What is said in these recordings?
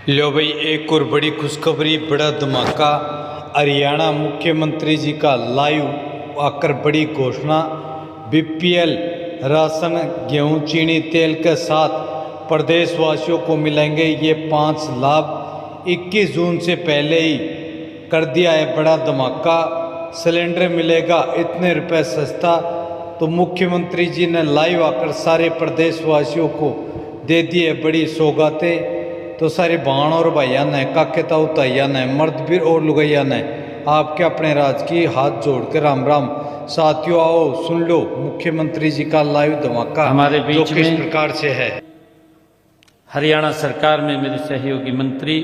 लो भाई, एक और बड़ी खुशखबरी, बड़ा धमाका। हरियाणा मुख्यमंत्री जी का लाइव आकर बड़ी घोषणा। बीपीएल राशन, गेहूं, चीनी, तेल के साथ प्रदेशवासियों को मिलेंगे ये 5 लाभ। 21 जून से पहले ही कर दिया है बड़ा धमाका। सिलेंडर मिलेगा इतने रुपए सस्ता। तो मुख्यमंत्री जी ने लाइव आकर सारे प्रदेशवासियों को दे दी है बड़ी सौगातें। तो सारे बहन और भाइया ने, काके ताऊ ताइया ने, मर्द भी और लुगैया ने आपके अपने राज की हाथ जोड़ के राम राम। साथियों, आओ सुन लो मुख्यमंत्री जी का लाइव धमाका हमारे बीच जो किस में प्रकार से है। हरियाणा सरकार में मेरे सहयोगी मंत्री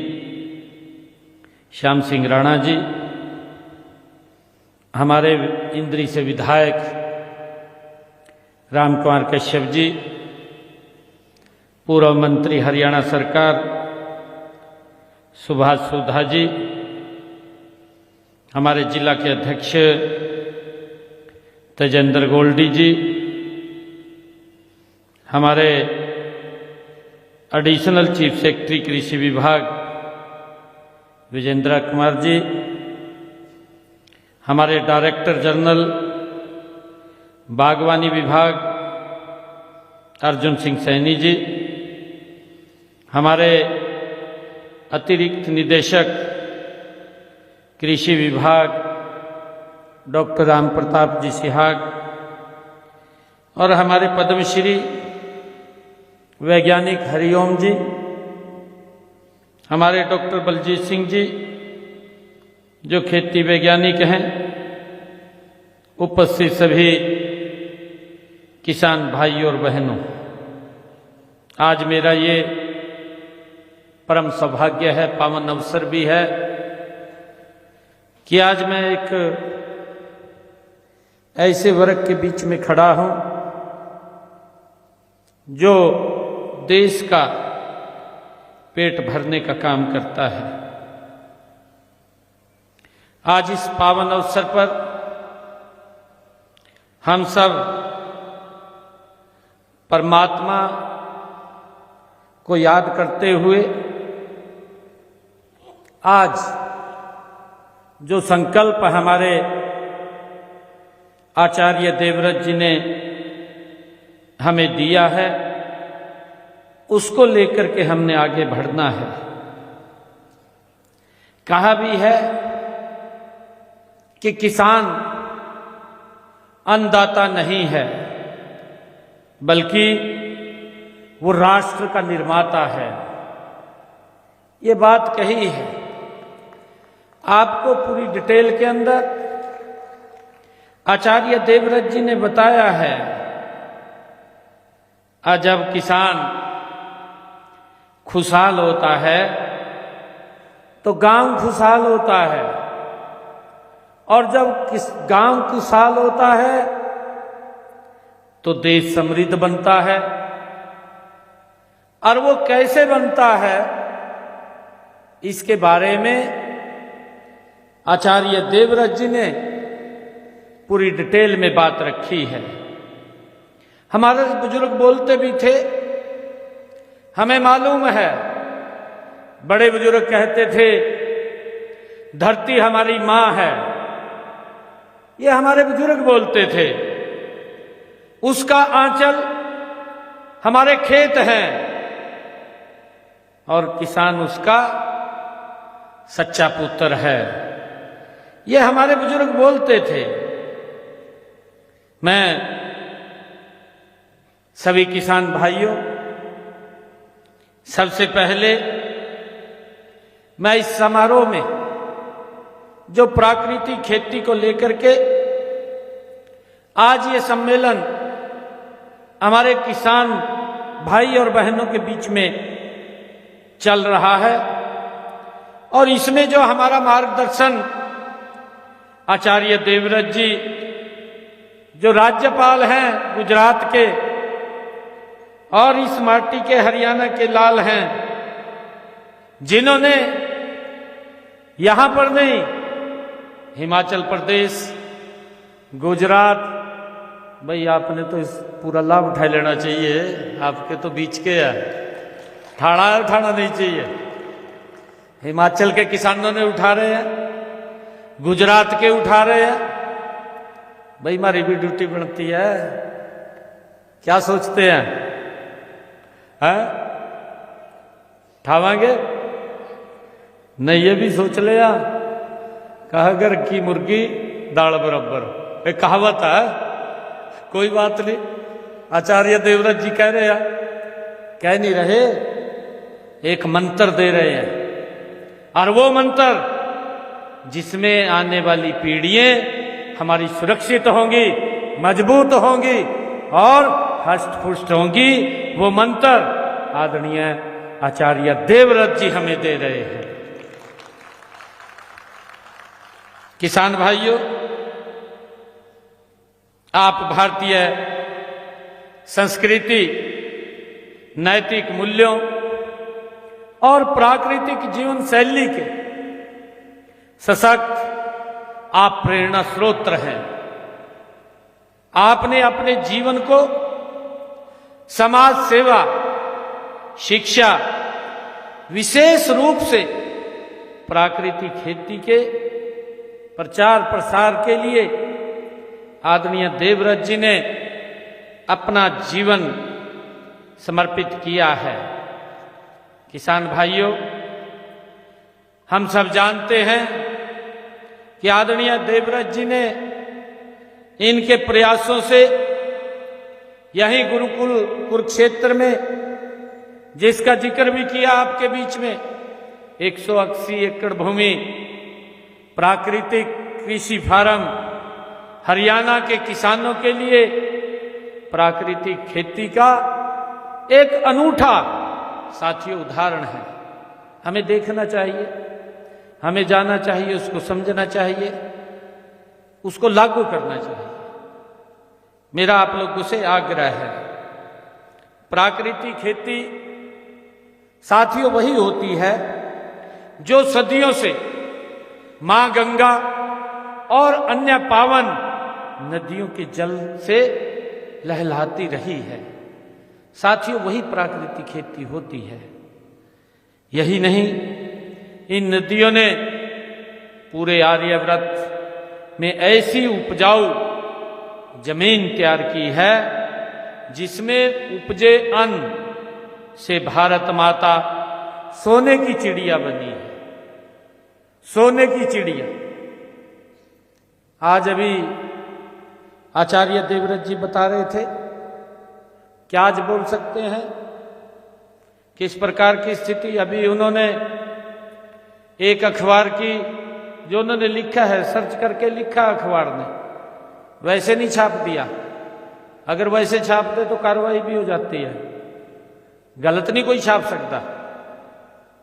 श्याम सिंह राणा जी, हमारे इंद्री से विधायक राम कुमार कश्यप जी, पूर्व मंत्री हरियाणा सरकार सुभाष सुधा जी, हमारे जिला के अध्यक्ष तेजेंद्र गोल्डी जी, हमारे एडिशनल चीफ सेक्रेटरी कृषि विभाग विजेंद्र कुमार जी, हमारे डायरेक्टर जनरल बागवानी विभाग अर्जुन सिंह सैनी जी, हमारे अतिरिक्त निदेशक कृषि विभाग डॉक्टर राम प्रताप जी सिहाग, और हमारे पद्मश्री वैज्ञानिक हरिओम जी, हमारे डॉक्टर बलजीत सिंह जी जो खेती वैज्ञानिक हैं, उपस्थित सभी किसान भाई और बहनों, आज मेरा ये परम सौभाग्य है, पावन अवसर भी है कि आज मैं एक ऐसे वर्ग के बीच में खड़ा हूं जो देश का पेट भरने का काम करता है। आज इस पावन अवसर पर हम सब परमात्मा को याद करते हुए आज जो संकल्प हमारे आचार्य देवव्रत जी ने हमें दिया है उसको लेकर के हमने आगे बढ़ना है। कहा भी है कि किसान अन्नदाता नहीं है बल्कि वो राष्ट्र का निर्माता है। ये बात कही है, आपको पूरी डिटेल के अंदर आचार्य देवव्रत जी ने बताया है। जब किसान खुशहाल होता है तो गांव खुशहाल होता है, और जब गांव खुशहाल होता है तो देश समृद्ध बनता है। और वो कैसे बनता है इसके बारे में आचार्य देवव्रत जी ने पूरी डिटेल में बात रखी है। हमारे बुजुर्ग बोलते भी थे, हमें मालूम है, बड़े बुजुर्ग कहते थे धरती हमारी मां है, ये हमारे बुजुर्ग बोलते थे। उसका आंचल हमारे खेत हैं और किसान उसका सच्चा पुत्र है, ये हमारे बुजुर्ग बोलते थे। मैं सभी किसान भाइयों, सबसे पहले मैं इस समारोह में जो प्राकृतिक खेती को लेकर के आज ये सम्मेलन हमारे किसान भाई और बहनों के बीच में चल रहा है, और इसमें जो हमारा मार्गदर्शन आचार्य देवव्रत जी जो राज्यपाल हैं गुजरात के और इस माटी के हरियाणा के लाल हैं, जिन्होंने यहां पर नहीं, हिमाचल प्रदेश, गुजरात, भाई आपने तो इस पूरा लाभ उठा लेना चाहिए, आपके तो बीच के है, ठाड़ा नहीं चाहिए। हिमाचल के किसानों ने उठा रहे हैं, गुजरात के उठा रहे हैं। भाई हमारी भी ड्यूटी बनती है। क्या सोचते हैं? उठावांगे नहीं? ये भी सोच लिया, कहा घर की मुर्गी दाल बराबर, एक कहावत है। कोई बात नहीं, आचार्य देवव्रत जी कह रहे हैं, कह नहीं रहे, एक मंत्र दे रहे हैं। और वो मंत्र जिसमें आने वाली पीढ़ियां हमारी सुरक्षित होंगी, मजबूत होंगी और हष्ट पुष्ट होंगी, वो मंत्र आदरणीय आचार्य देवव्रत जी हमें दे रहे हैं। किसान भाइयों, आप भारतीय संस्कृति, नैतिक मूल्यों और प्राकृतिक जीवन शैली के सशक्त आप प्रेरणा स्रोत हैं। आपने अपने जीवन को समाज सेवा, शिक्षा, विशेष रूप से प्राकृतिक खेती के प्रचार प्रसार के लिए आदरणीय देवव्रत जी ने अपना जीवन समर्पित किया है। किसान भाइयों, हम सब जानते हैं कि आदरणीय देवव्रत जी ने इनके प्रयासों से यही गुरुकुल कुरुक्षेत्र में, जिसका जिक्र भी किया आपके बीच में, 180 एकड़ भूमि प्राकृतिक कृषि फार्म हरियाणा के किसानों के लिए प्राकृतिक खेती का एक अनूठा साथियों उदाहरण है। हमें देखना चाहिए, हमें जाना चाहिए, उसको समझना चाहिए, उसको लागू करना चाहिए। मेरा आप लोगों से आग्रह है, प्राकृतिक खेती साथियों वही होती है जो सदियों से मां गंगा और अन्य पावन नदियों के जल से लहलाती रही है। साथियों वही प्राकृतिक खेती होती है। यही नहीं, इन नदियों ने पूरे आर्यव्रत में ऐसी उपजाऊ जमीन तैयार की है जिसमें उपजे अन्न से भारत माता सोने की चिड़िया बनी है। सोने की चिड़िया। आज अभी आचार्य देवव्रत जी बता रहे थे, क्या आज बोल सकते हैं किस प्रकार की स्थिति। अभी उन्होंने एक अखबार की, जो उन्होंने लिखा है, सर्च करके लिखा अखबार ने, वैसे नहीं छाप दिया। अगर वैसे छापते तो कार्रवाई भी हो जाती है। गलत नहीं कोई छाप सकता।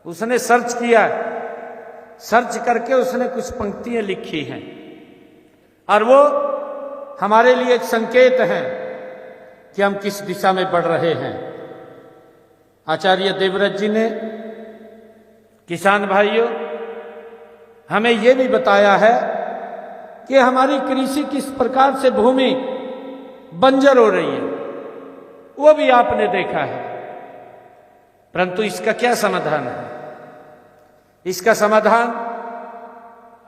उसने सर्च किया, सर्च करके उसने कुछ पंक्तियां लिखी हैं और वो हमारे लिए एक संकेत है कि हम किस दिशा में बढ़ रहे हैं। आचार्य देवव्रत जी ने, किसान भाइयों, हमें यह भी बताया है कि हमारी कृषि किस प्रकार से भूमि बंजर हो रही है, वो भी आपने देखा है। परंतु इसका क्या समाधान है? इसका समाधान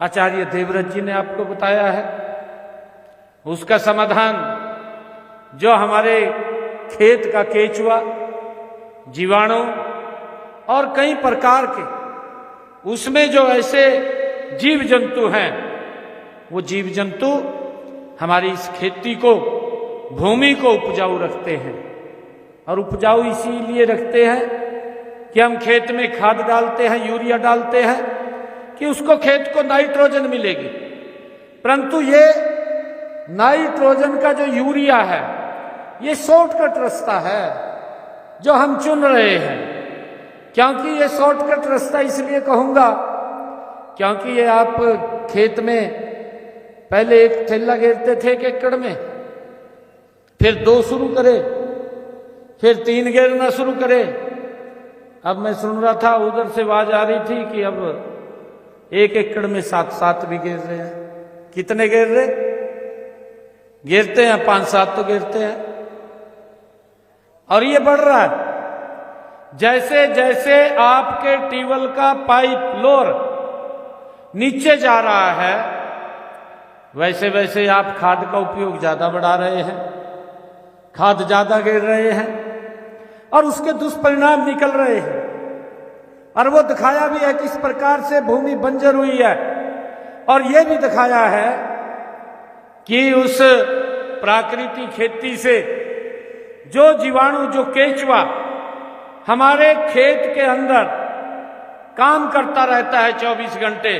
आचार्य देवव्रत जी ने आपको बताया है। उसका समाधान जो हमारे खेत का केचुआ, जीवाणु और कई प्रकार के उसमें जो ऐसे जीव जंतु हैं, वो जीव जंतु हमारी इस खेती को, भूमि को उपजाऊ रखते हैं। और उपजाऊ इसीलिए रखते हैं कि हम खेत में खाद डालते हैं, यूरिया डालते हैं कि उसको, खेत को नाइट्रोजन मिलेगी। परंतु ये नाइट्रोजन का जो यूरिया है, ये शॉर्टकट रास्ता है जो हम चुन रहे हैं। क्योंकि ये शॉर्टकट रास्ता इसलिए कहूंगा क्योंकि ये आप खेत में पहले एक थैला घेरते थे 1 एकड़ में, फिर 2 शुरू करे, फिर 3 घेरना शुरू करे। अब मैं सुन रहा था, उधर से आवाज आ रही थी कि अब 1 एकड़ में 7 भी घेर रहे हैं। कितने घेर रहे? घेरते हैं 5-7 तो घेरते हैं। और ये बढ़ रहा है। जैसे जैसे आपके ट्यूबवेल का पाइप फ्लोर नीचे जा रहा है, वैसे वैसे आप खाद का उपयोग ज्यादा बढ़ा रहे हैं, खाद ज्यादा गिर रहे हैं और उसके दुष्परिणाम निकल रहे हैं। और वो दिखाया भी है किस प्रकार से भूमि बंजर हुई है, और ये भी दिखाया है कि उस प्राकृतिक खेती से जो जीवाणु, जो केचुआ हमारे खेत के अंदर काम करता रहता है 24 घंटे,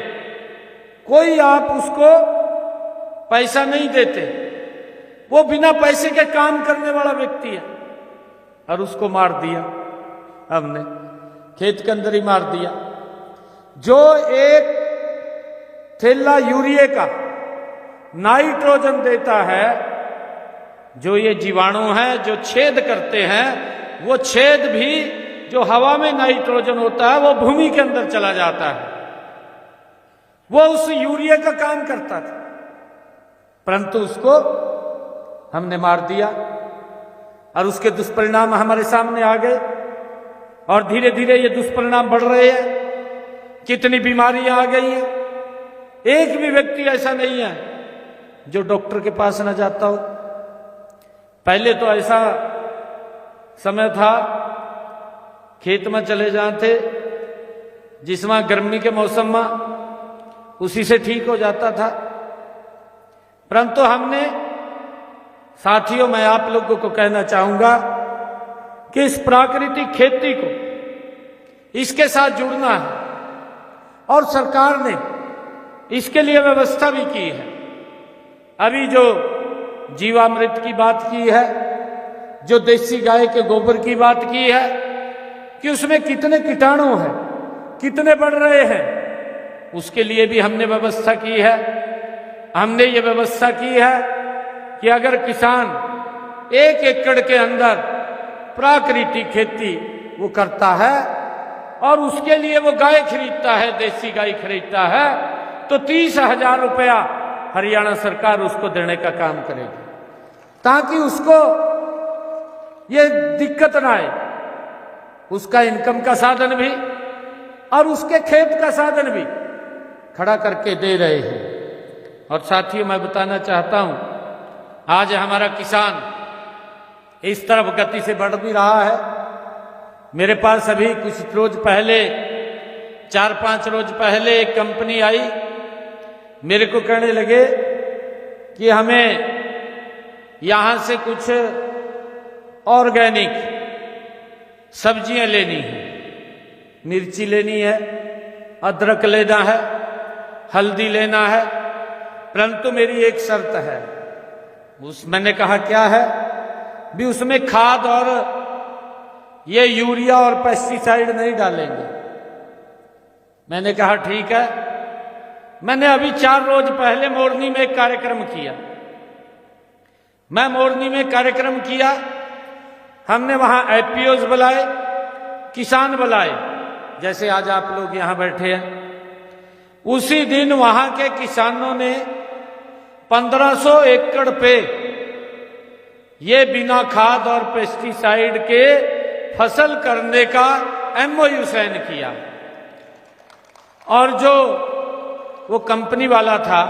कोई आप उसको पैसा नहीं देते, वो बिना पैसे के काम करने वाला व्यक्ति है, और उसको मार दिया हमने, खेत के अंदर ही मार दिया। जो एक थैला यूरिया का नाइट्रोजन देता है, जो ये जीवाणु हैं जो छेद करते हैं, वो छेद भी जो हवा में नाइट्रोजन होता है वो भूमि के अंदर चला जाता है, वो उस यूरिया का काम करता था, परंतु उसको हमने मार दिया और उसके दुष्परिणाम हमारे सामने आ गए। और धीरे धीरे ये दुष्परिणाम बढ़ रहे हैं, कितनी बीमारियां आ गई हैं। एक भी व्यक्ति ऐसा नहीं है जो डॉक्टर के पास न जाता हो। पहले तो ऐसा समय था, खेत में चले जाते जिसमें गर्मी के मौसम में उसी से ठीक हो जाता था, परंतु हमने, साथियों, मैं आप लोगों को कहना चाहूंगा कि इस प्राकृतिक खेती को, इसके साथ जुड़ना है, और सरकार ने इसके लिए व्यवस्था भी की है। अभी जो जीवामृत की बात की है, जो देसी गाय के गोबर की बात की है कि उसमें कितने कीटाणु हैं, कितने बढ़ रहे हैं, उसके लिए भी हमने व्यवस्था की है। हमने ये व्यवस्था की है कि अगर किसान 1 एकड़ के अंदर प्राकृतिक खेती वो करता है और उसके लिए वो गाय खरीदता है, देसी गाय खरीदता है, तो 30,000 रुपया हरियाणा सरकार उसको देने का काम करेगी, ताकि उसको ये दिक्कत ना आए, उसका इनकम का साधन भी और उसके खेत का साधन भी खड़ा करके दे रहे हैं। और साथियों, मैं बताना चाहता हूं, आज हमारा किसान इस तरफ गति से बढ़ भी रहा है। मेरे पास अभी कुछ रोज पहले, 4-5 रोज पहले एक कंपनी आई, मेरे को कहने लगे कि हमें यहां से कुछ ऑर्गेनिक सब्जियां लेनी है, मिर्ची लेनी है, अदरक लेना है, हल्दी लेना है, परंतु मेरी एक शर्त है। मैंने कहा क्या है? भी उसमें खाद और ये यूरिया और पेस्टिसाइड नहीं डालेंगे। मैंने कहा ठीक है। मैंने अभी 4 रोज पहले मोरनी में एक कार्यक्रम किया। मैं मोरनी में कार्यक्रम किया, हमने वहां एपीओज बुलाए, किसान बुलाए, जैसे आज आप लोग यहां बैठे हैं। उसी दिन वहां के किसानों ने 1500 एकड़ पे ये बिना खाद और पेस्टिसाइड के फसल करने का एमओयू साइन किया। और जो वो कंपनी वाला था,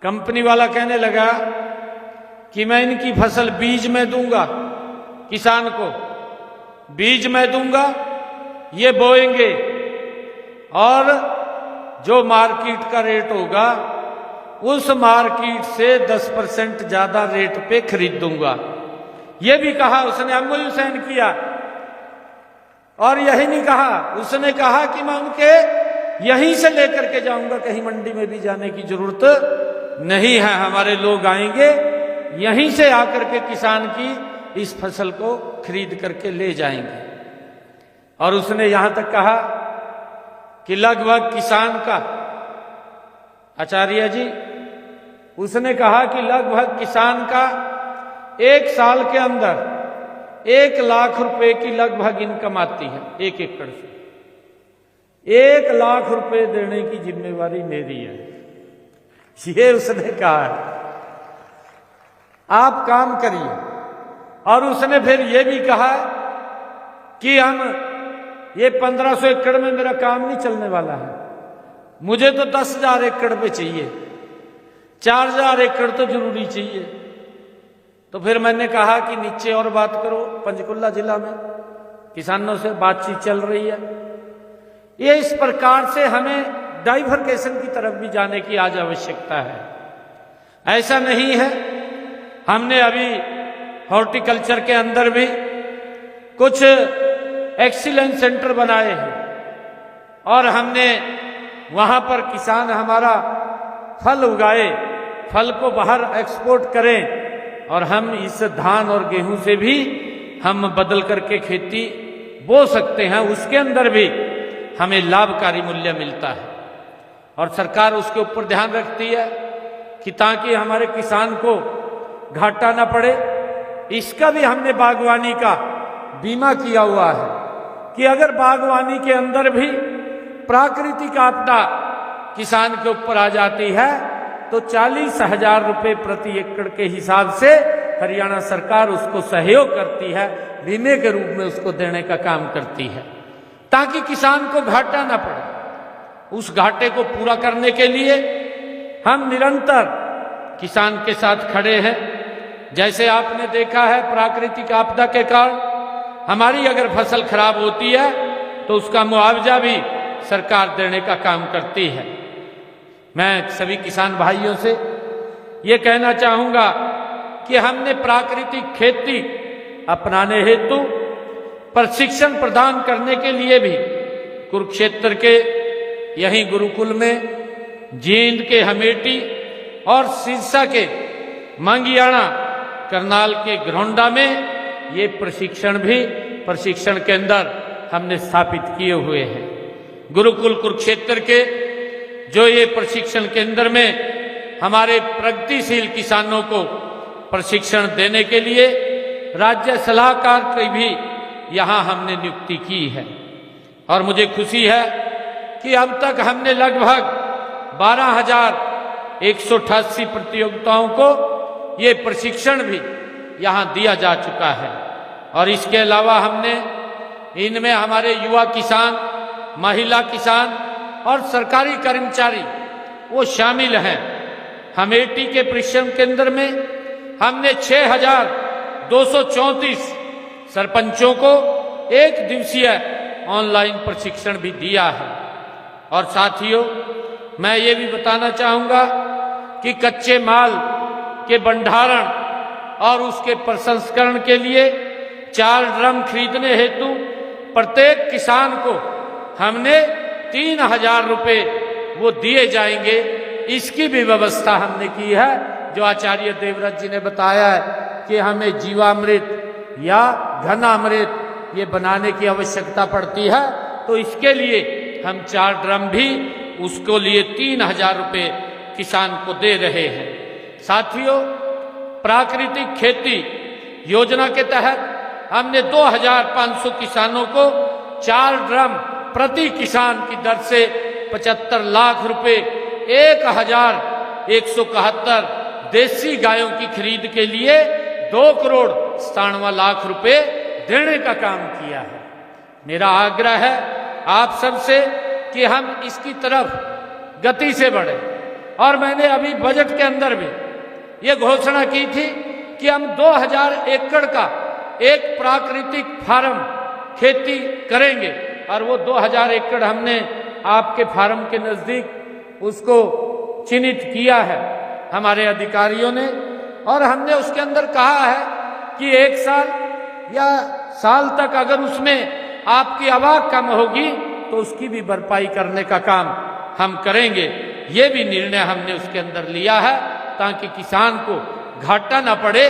कंपनी वाला कहने लगा कि मैं इनकी फसल बीज में दूंगा, किसान को बीज में दूंगा, ये बोएंगे और जो मार्केट का रेट होगा उस मार्केट से 10% ज्यादा रेट पे खरीद दूंगा। ये भी कहा उसने, एमओयू साइन किया। और यही नहीं कहा, उसने कहा कि मैं उनके यहीं से लेकर के जाऊंगा, कहीं मंडी में भी जाने की जरूरत नहीं है, हमारे लोग आएंगे यहीं से आकर के किसान की इस फसल को खरीद करके ले जाएंगे। और उसने यहां तक कहा कि लगभग किसान का, आचार्य जी, उसने कहा कि लगभग किसान का 1 साल के अंदर 1 लाख रुपए की लगभग इनकम आती है 1 एकड़ से। 1 लाख रुपए देने की जिम्मेवारी मेरी है, ये उसने कहा है। आप काम करिए। और उसने फिर ये भी कहा कि हम ये 1500 एकड़ में मेरा काम नहीं चलने वाला है, मुझे तो 10,000 एकड़ पे चाहिए, 4,000 एकड़ तो जरूरी चाहिए। तो फिर मैंने कहा कि नीचे और बात करो, पंचकुला जिला में किसानों से बातचीत चल रही है। ये इस प्रकार से हमें डाइवर्केशन की तरफ भी जाने की आज आवश्यकता है। ऐसा नहीं है, हमने अभी हॉर्टिकल्चर के अंदर भी कुछ एक्सीलेंस सेंटर बनाए हैं और हमने वहां पर किसान हमारा फल उगाए, फल को बाहर एक्सपोर्ट करें और हम इस धान और गेहूं से भी हम बदल करके खेती बो सकते हैं, उसके अंदर भी हमें लाभकारी मूल्य मिलता है। और सरकार उसके ऊपर ध्यान रखती है कि ताकि हमारे किसान को घाटा ना पड़े। इसका भी हमने बागवानी का बीमा किया हुआ है कि अगर बागवानी के अंदर भी प्राकृतिक आपदा किसान के ऊपर आ जाती है तो 40,000 रुपये प्रति एकड़ के हिसाब से हरियाणा सरकार उसको सहयोग करती है, बीमे के रूप में उसको देने का काम करती है, ताकि किसान को घाटा ना पड़े। उस घाटे को पूरा करने के लिए हम निरंतर किसान के साथ खड़े हैं। जैसे आपने देखा है, प्राकृतिक आपदा के कारण हमारी अगर फसल खराब होती है तो उसका मुआवजा भी सरकार देने का काम करती है। मैं सभी किसान भाइयों से ये कहना चाहूंगा कि हमने प्राकृतिक खेती अपनाने हेतु प्रशिक्षण प्रदान करने के लिए भी कुरुक्षेत्र के यहीं गुरुकुल में, जींद के हमेटी और सिरसा के मांगियाना, करनाल के घरौंडा में ये प्रशिक्षण केंद्र हमने स्थापित किए हुए हैं। गुरुकुल कुरुक्षेत्र के जो ये प्रशिक्षण केंद्र में हमारे प्रगतिशील किसानों को प्रशिक्षण देने के लिए राज्य सलाहकार की भी यहाँ हमने नियुक्ति की है। और मुझे खुशी है कि अब तक हमने लगभग 12,188 प्रतियोगिताओं को ये प्रशिक्षण भी यहाँ दिया जा चुका है। और इसके अलावा हमने इनमें हमारे युवा किसान, महिला किसान और सरकारी कर्मचारी वो शामिल हैं। हमेटी के प्रशिक्षण केंद्र में हमने 6,234 सरपंचों को 1 दिवसीय ऑनलाइन प्रशिक्षण भी दिया है। और साथियों, मैं ये भी बताना चाहूंगा कि कच्चे माल के भंडारण और उसके प्रसंस्करण के लिए 4 ड्रम खरीदने हेतु प्रत्येक किसान को हमने 3,000 रुपये वो दिए जाएंगे। इसकी भी व्यवस्था हमने की है। जो आचार्य देवव्रत जी ने बताया है कि हमें जीवामृत या घनामृत ये बनाने की आवश्यकता पड़ती है, तो इसके लिए हम 4 ड्रम भी उसको लिए 3,000 रुपये किसान को दे रहे हैं। साथियों, प्राकृतिक खेती योजना के तहत हमने 2,500 किसानों को 4 ड्रम प्रति किसान की दर से 75 लाख रुपए 1,171 देसी गायों की खरीद के लिए 2,97 करोड़ रुपए देने का काम किया है। मेरा आग्रह है आप सबसे कि हम इसकी तरफ गति से बढ़े। और मैंने अभी बजट के अंदर भी ये घोषणा की थी कि हम 2,000 एकड़ का एक प्राकृतिक फार्म खेती करेंगे। और वो 2,000 एकड़ हमने आपके फार्म के नजदीक उसको चिन्हित किया है हमारे अधिकारियों ने। और हमने उसके अंदर कहा है कि 1 साल या साल तक अगर उसमें आपकी आवक कम होगी तो उसकी भी भरपाई करने का काम हम करेंगे। ये भी निर्णय हमने उसके अंदर लिया है ताकि किसान को घाटा ना पड़े,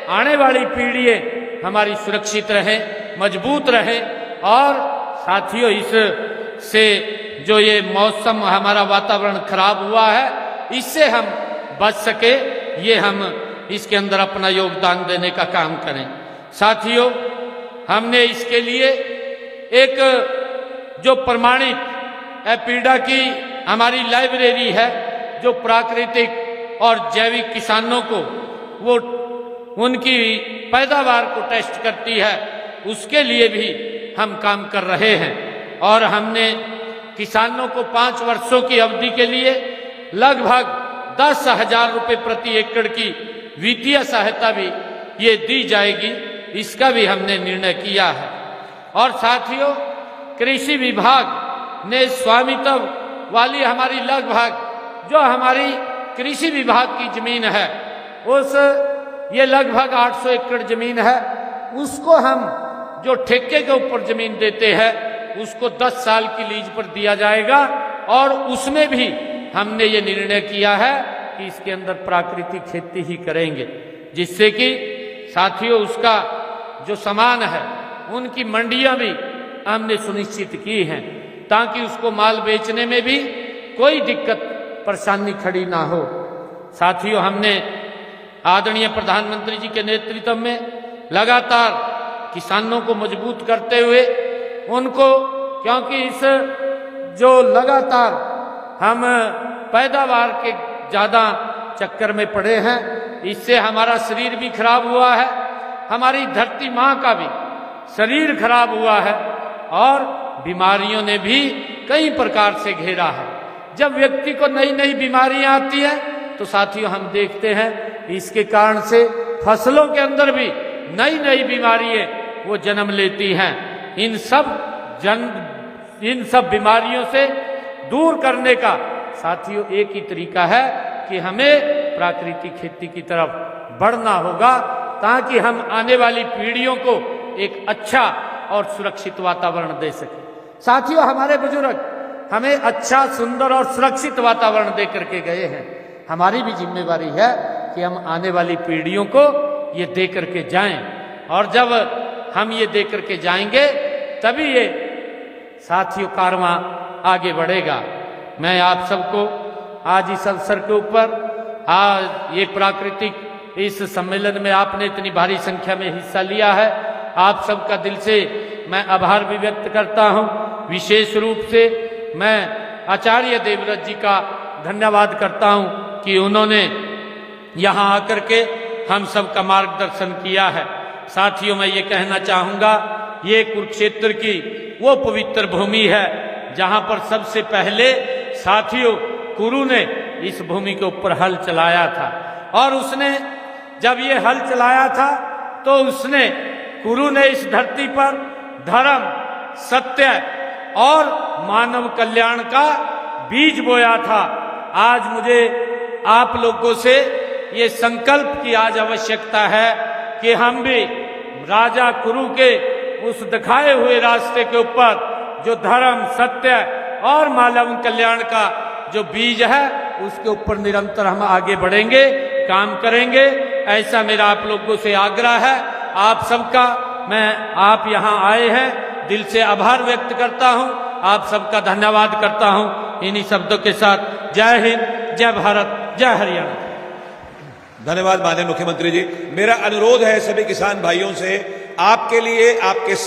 आने वाली पीढ़ियां हमारी सुरक्षित रहें, मजबूत रहें। और साथियों, इससे जो ये मौसम हमारा वातावरण खराब हुआ है इससे हम बच सके, ये हम इसके अंदर अपना योगदान देने का काम करें। साथियों, हमने इसके लिए एक जो प्रमाणित एपीडा की हमारी लाइब्रेरी है जो प्राकृतिक और जैविक किसानों को वो उनकी पैदावार को टेस्ट करती है, उसके लिए भी हम काम कर रहे हैं और हमने किसानों को 5 वर्षों की अवधि के लिए लगभग 10,000 रुपये प्रति एकड़ की वित्तीय सहायता भी ये दी जाएगी, इसका भी हमने निर्णय किया है। और साथियों, कृषि विभाग ने स्वामित्व वाली हमारी लगभग जो हमारी कृषि विभाग की जमीन है ये लगभग 800 एकड़ जमीन है, उसको हम जो ठेके के ऊपर जमीन देते हैं उसको 10 साल की लीज पर दिया जाएगा और उसमें भी हमने ये निर्णय किया है कि इसके अंदर प्राकृतिक खेती ही करेंगे, जिससे कि साथियों उसका जो सामान है उनकी मंडियां भी हमने सुनिश्चित की हैं ताकि उसको माल बेचने में भी कोई दिक्कत परेशानी खड़ी ना हो। साथियों, हमने आदरणीय प्रधानमंत्री जी के नेतृत्व में लगातार किसानों को मजबूत करते हुए उनको, क्योंकि इस जो लगातार हम पैदावार के ज़्यादा चक्कर में पड़े हैं, इससे हमारा शरीर भी खराब हुआ है, हमारी धरती माँ का भी शरीर खराब हुआ है और बीमारियों ने भी कई प्रकार से घेरा है। जब व्यक्ति को नई नई बीमारियां आती हैं तो साथियों हम देखते हैं इसके कारण से फसलों के अंदर भी नई नई बीमारियां वो जन्म लेती हैं। इन सब बीमारियों से दूर करने का साथियों एक ही तरीका है कि हमें प्राकृतिक खेती की तरफ बढ़ना होगा ताकि हम आने वाली पीढ़ियों को एक अच्छा और सुरक्षित वातावरण दे सकें। साथियों, हमारे बुजुर्ग हमें अच्छा, सुंदर और सुरक्षित वातावरण दे करके गए हैं। हमारी भी जिम्मेवारी है कि हम आने वाली पीढ़ियों को ये दे करके जाएं और जब हम ये दे करके जाएंगे तभी ये साथियों कारवां आगे बढ़ेगा। मैं आप सबको आज इस अवसर के ऊपर आज ये प्राकृतिक इस सम्मेलन में आपने इतनी भारी संख्या में हिस्सा लिया है, आप सबका दिल से मैं आभार भी व्यक्त करता हूं। विशेष रूप से मैं आचार्य देवव्रत जी का धन्यवाद करता हूं कि उन्होंने यहां आकर के हम सबका मार्गदर्शन किया है। साथियों, मैं ये कहना चाहूंगा, ये कुरुक्षेत्र की वो पवित्र भूमि है जहां पर सबसे पहले साथियों कुरु ने इस भूमि के ऊपर हल चलाया था और उसने जब ये हल चलाया था तो उसने कुरु ने इस धरती पर धर्म, सत्य और मानव कल्याण का बीज बोया था। आज मुझे आप लोगों से ये संकल्प की आज आवश्यकता है कि हम भी राजा कुरु के उस दिखाए हुए रास्ते के ऊपर जो धर्म, सत्य और मानव कल्याण का जो बीज है उसके ऊपर निरंतर हम आगे बढ़ेंगे, काम करेंगे। ऐसा मेरा आप लोगों से आग्रह है। आप सबका मैं आप यहाँ आए हैं दिल से आभार व्यक्त करता हूँ, आप सबका धन्यवाद करता हूँ। इन्हीं शब्दों के साथ जय हिंद, जय भारत, जय हरियाणा। धन्यवाद माननीय मुख्यमंत्री जी। मेरा अनुरोध है सभी किसान भाइयों से, आपके लिए आपके